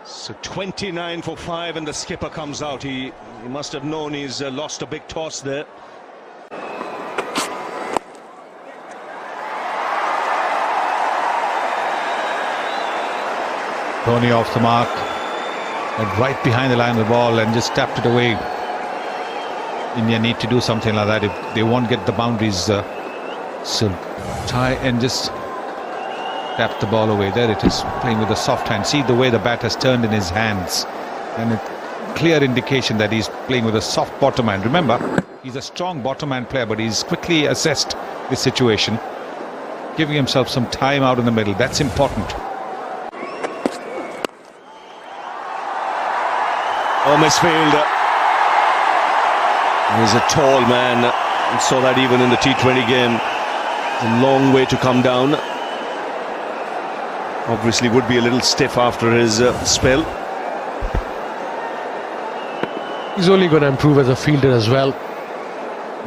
So 29 for 5 and the skipper comes out. He must have known he's lost a big toss there. Dhoni off the mark and right behind the line of the ball and just tapped it away. India need to do something like that if they won't get the boundaries. So try and just tap the ball away. There it is, playing with a soft hand. See the way the bat has turned in his hands, and a clear indication that he's playing with a soft bottom hand. Remember, he's a strong bottom hand player, but he's quickly assessed this situation, giving himself some time out in the middle. That's important. Oh, misfield. He's a tall man. We saw that even in the T20 game. It's a long way to come down. Obviously would be a little stiff after his spell. He's only going to improve as a fielder as well.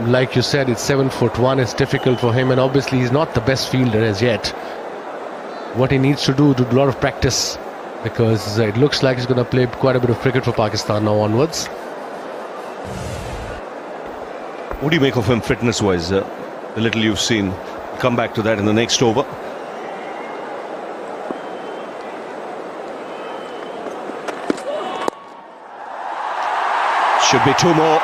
Like you said, it's 7'1". It's difficult for him, and obviously he's not the best fielder as yet. What he needs to do a lot of practice, because it looks like he's going to play quite a bit of cricket for Pakistan now onwards. What do you make of him fitness-wise? The little you've seen. We'll come back to that in the next over. Should be two more.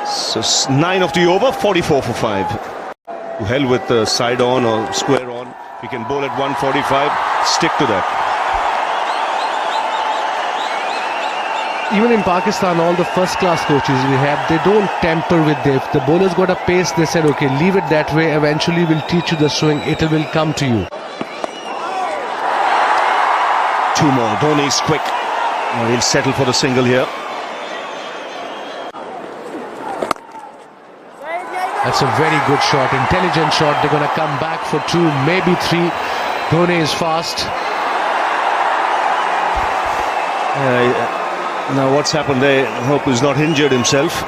So 9 of the over, 44 for 5. To hell with the side on or square on. We can bowl at 145. Stick to that. Even in Pakistan, all the first-class coaches we have, they don't tamper with it. If the bowler's got a pace, they said, okay, leave it that way. Eventually, we'll teach you the swing. It will come to you. Two more. Dhoni's quick. He'll settle for the single here. That's a very good shot, intelligent shot. They're going to come back for 2, maybe 3. Dhoni is fast. Now what's happened there? I hope he's not injured himself.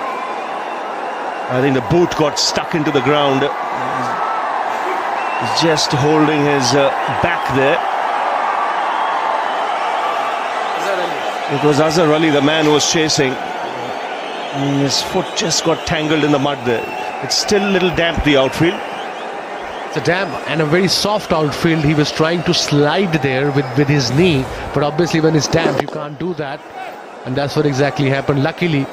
I think the boot got stuck into the ground. He's just holding his back there. It was Azhar Ali, the man who was chasing. His foot just got tangled in the mud there. It's still a little damp, the outfield. It's a damp and a very soft outfield. He was trying to slide there with his knee, but obviously when it's damp, you can't do that. And that's what exactly happened. Luckily,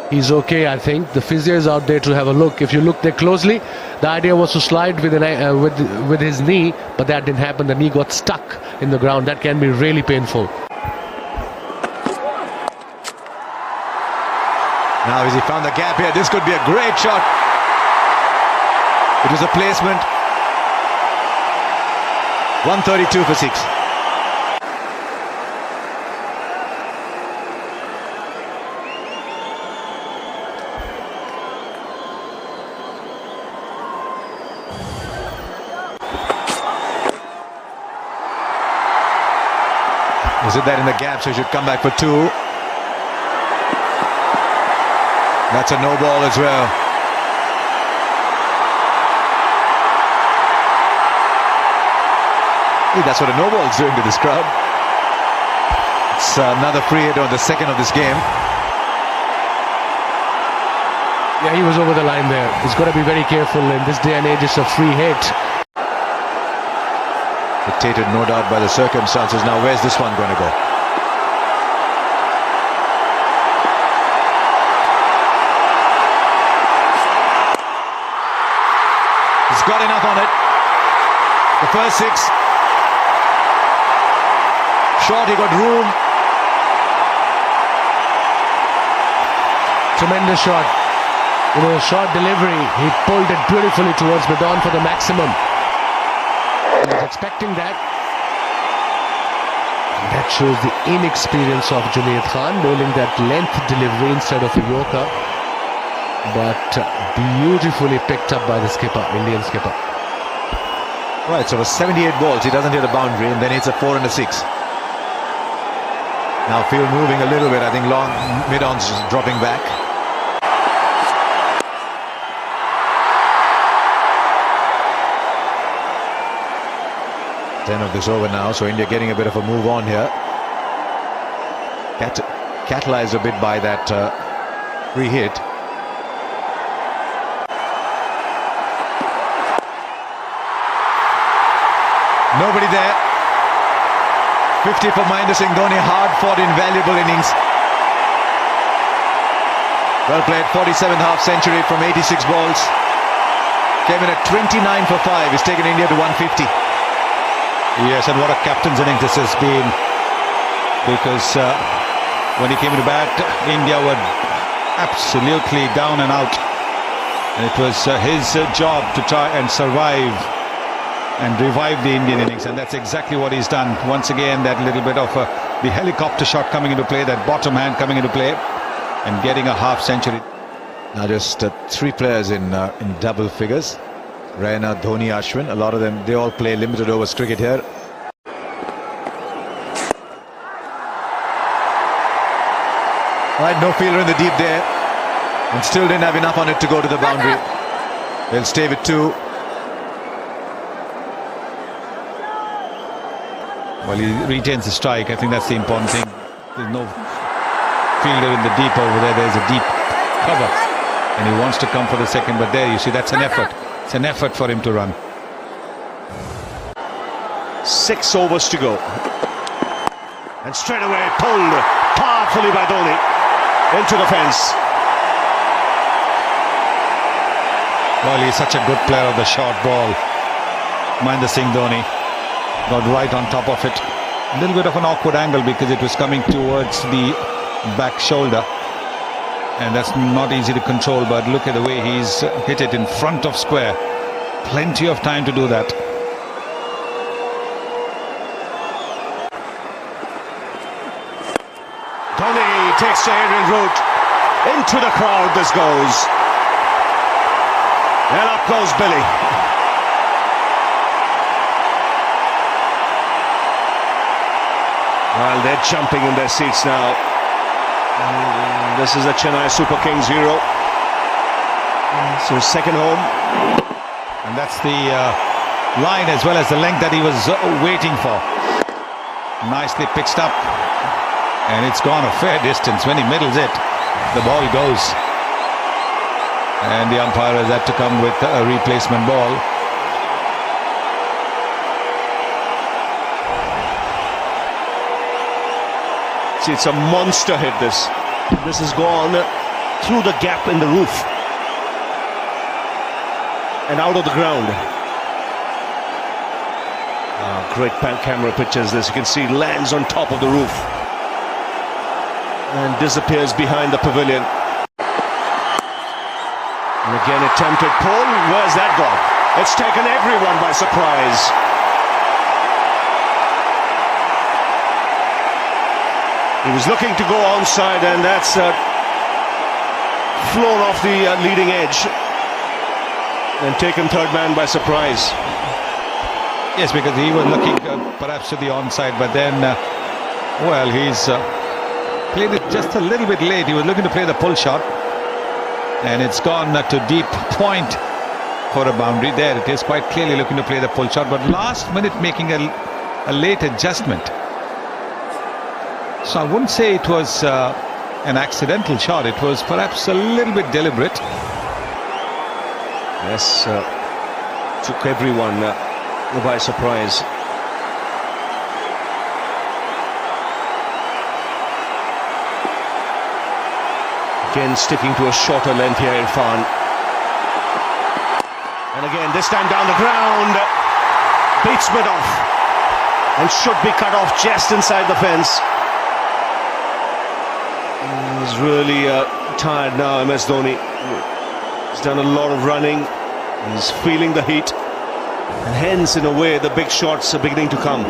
he's okay, I think. The physio is out there to have a look. If you look there closely, the idea was to slide with his knee, but that didn't happen. The knee got stuck in the ground. That can be really painful. Now as he found the gap here, this could be a great shot. It was a placement. 132 for 6. Is it that in the gap, so he should come back for 2. That's a no ball as well. That's what a no ball is doing to this crowd. It's another free hit on the second of this game. Yeah, he was over the line there. He's got to be very careful in this day and age. It's a free hit. Dictated, no doubt, by the circumstances. Now, where's this one going to go? He's got enough on it. The first 6. Short, he got room. Tremendous shot. Short delivery. He pulled it beautifully towards mid-on for the maximum. He was expecting that. And that shows the inexperience of Junaid Khan, bowling that length delivery instead of a Yorker. But beautifully picked up by the skipper, Indian skipper. Right, so for 78 balls, he doesn't hit a boundary, and then hits a 4 and a 6. Now field moving a little bit. I think long mid-on's dropping back. 10 of this over now, so India getting a bit of a move on here. Catalyzed a bit by that free hit. Nobody there. 50 for Mahendra Singh Dhoni, hard-fought, invaluable innings. Well played, 47th half century from 86 balls. Came in at 29 for 5. He's taken India to 150. Yes, and what a captain's innings this has been. Because when he came to bat, India were absolutely down and out. And it was his job to try and survive and revive the Indian innings, and that's exactly what he's done. Once again, that little bit of the helicopter shot coming into play, that bottom hand coming into play, and getting a half century. Now just 3 players in double figures. Raina, Dhoni, Ashwin. A lot of them, they all play limited overs cricket here. Right, no fielder in the deep there, and still didn't have enough on it to go to the boundary. They'll stay with 2. Well, he retains the strike. I think that's the important thing. There's no fielder in the deep over there. There's a deep cover, and he wants to come for the second, but there you see, that's an effort. It's an effort for him to run. 6 overs to go, and straight away pulled powerfully by Dhoni into the fence. Well, he's such a good player of the short ball. Mahendra Singh Dhoni got right on top of it. A little bit of an awkward angle because it was coming towards the back shoulder, and that's not easy to control, but look at the way he's hit it in front of square. Plenty of time to do that. Dhoni takes the aerial route into the crowd. This goes, and up goes Billy. Well, they're jumping in their seats now. This is a Chennai Super Kings hero. So second home. And that's the line as well as the length that he was waiting for. Nicely pitched up. And it's gone a fair distance. When he middles it, the ball goes. And the umpire has had to come with a replacement ball. It's a monster hit. This has gone through the gap in the roof and out of the ground. Great camera pictures. This, you can see, lands on top of the roof and disappears behind the pavilion. And again attempted pull. Where's that gone? It's taken everyone by surprise. He was looking to go onside, and that's flown off the leading edge and taken third man by surprise. Yes, because he was looking perhaps to the onside, but then, well, he's played it just a little bit late. He was looking to play the pull shot, and it's gone to deep point for a boundary. There it is, quite clearly looking to play the pull shot, but last minute making a late adjustment. So I wouldn't say it was an accidental shot. It was perhaps a little bit deliberate. Yes, took everyone by surprise. Again sticking to a shorter length here, Irfan. And again, this time down the ground. Beats mid off and should be cut off just inside the fence. He's really tired now, MS Dhoni. He's done a lot of running. He's feeling the heat. And hence, in a way, the big shots are beginning to come.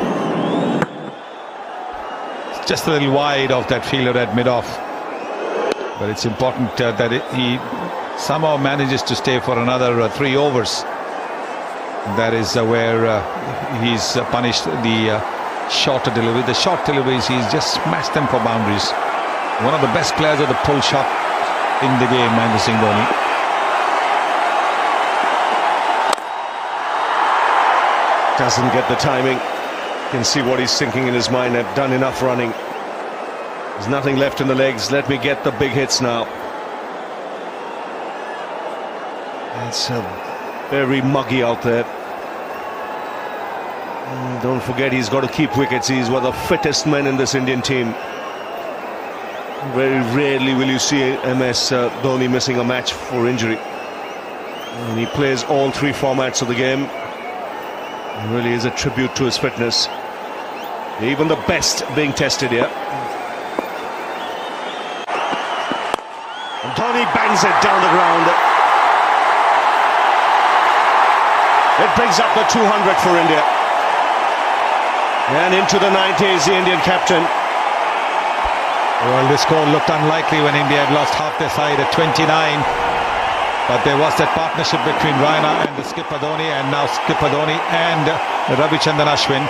It's just a little wide of that fielder at mid-off. But it's important that he somehow manages to stay for another 3 overs. That is where he's punished the shorter delivery. The short deliveries, he's just smashed them for boundaries. One of the best players of the pull shot in the game, Mahendra Singh Dhoni. Doesn't get the timing. can see what he's thinking in his mind. I've done enough running. There's nothing left in the legs. Let me get the big hits now. It's very muggy out there. Don't forget, he's got to keep wickets. He's one of the fittest men in this Indian team. Very rarely will you see MS Dhoni missing a match for injury. And he plays all three formats of the game. It really is a tribute to his fitness. Even the best being tested here. And Dhoni bangs it down the ground. It brings up the 200 for India. And into the 90s, the Indian captain. Well, this score looked unlikely when India had lost half their side at 29. But there was that partnership between Raina and the skipper Dhoni, and now skipper Dhoni and Ravichandran Ashwin.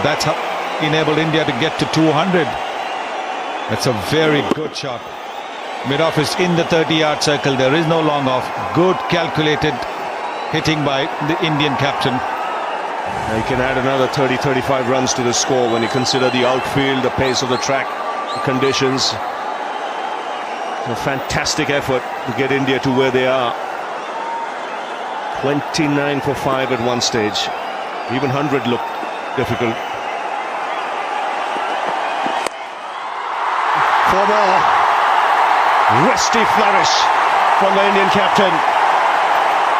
That's how enabled India to get to 200. That's a very good shot. Mid-off is in the 30-yard circle. There is no long off. Good calculated hitting by the Indian captain. He can add another 30-35 runs to the score when you consider the outfield, the pace of the track, the conditions. A fantastic effort to get India to where they are. 29 for 5 at one stage. Even 100 looked difficult. 4 more. Wristy flourish from the Indian captain.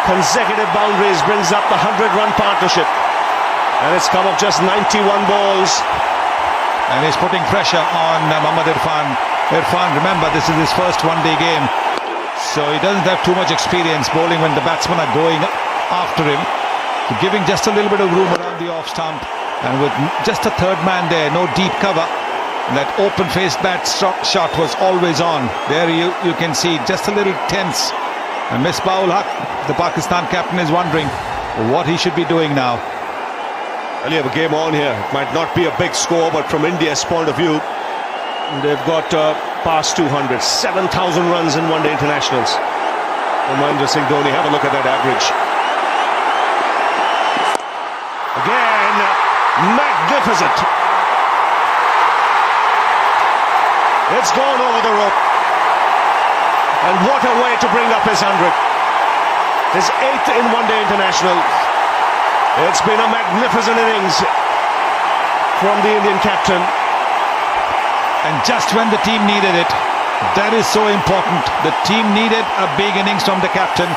Consecutive boundaries brings up the 100-run partnership. And it's come of just 91 balls. And he's putting pressure on Mohammad Irfan. Irfan, remember, this is his first one-day game, so he doesn't have too much experience bowling when the batsmen are going after him. So giving just a little bit of room around the off stump, and with just a third man there, no deep cover, that open-faced bat shot was always on. There you can see just a little tense. And Misbah-ul Haq, the Pakistan captain, is wondering what he should be doing now. Well, you have a game on here. It might not be a big score, but from India's point of view, they've got past 200, 7,000 runs in one-day internationals. And Mahendra Singh Dhoni, have a look at that average. Again, magnificent. It's gone over the rope. And what a way to bring up his 100. His 8th in one-day international. It's been a magnificent innings from the Indian captain. And just when the team needed it, that is so important. The team needed a big innings from the captain.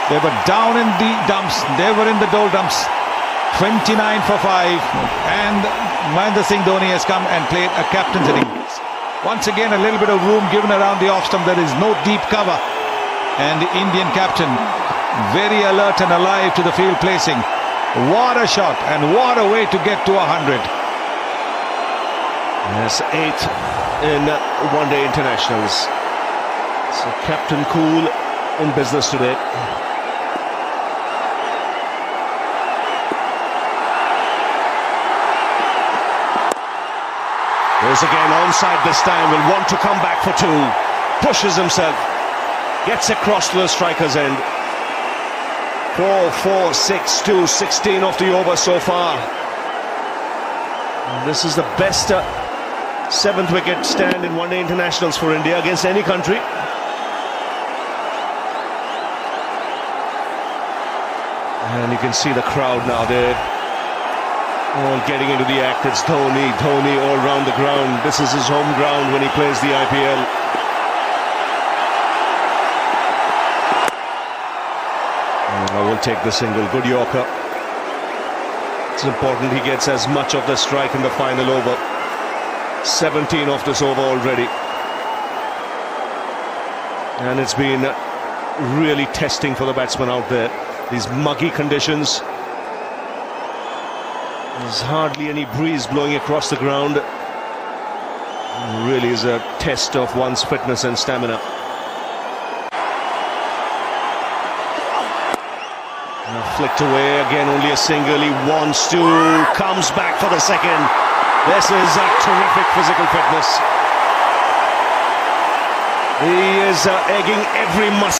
They were down in the dumps. They were in the doldrums. 29 for 5. And Mahendra Singh Dhoni has come and played a captain's innings. Once again, a little bit of room given around the off stump. There is no deep cover. And the Indian captain, very alert and alive to the field placing. What a shot, and what a way to get to 100. Yes, 8th in one-day internationals. So Captain Cool in business today. There's again onside this time, will want to come back for 2. Pushes himself, gets across to the striker's end. 4, 4, 6, 2, 16 off the over so far. And this is the best 7th wicket stand in one-day internationals for India against any country. And you can see the crowd now. They're all getting into the act. It's Dhoni all round the ground. This is his home ground when he plays the IPL. I will take the single. Good Yorker. It's important he gets as much of the strike in the final over. 17 off this over already. And it's been really testing for the batsman out there. These muggy conditions. There's hardly any breeze blowing across the ground. It really is a test of one's fitness and stamina. Flicked away again, only a single. He wants to, comes back for the second. This is a terrific physical fitness. He is egging every muscle.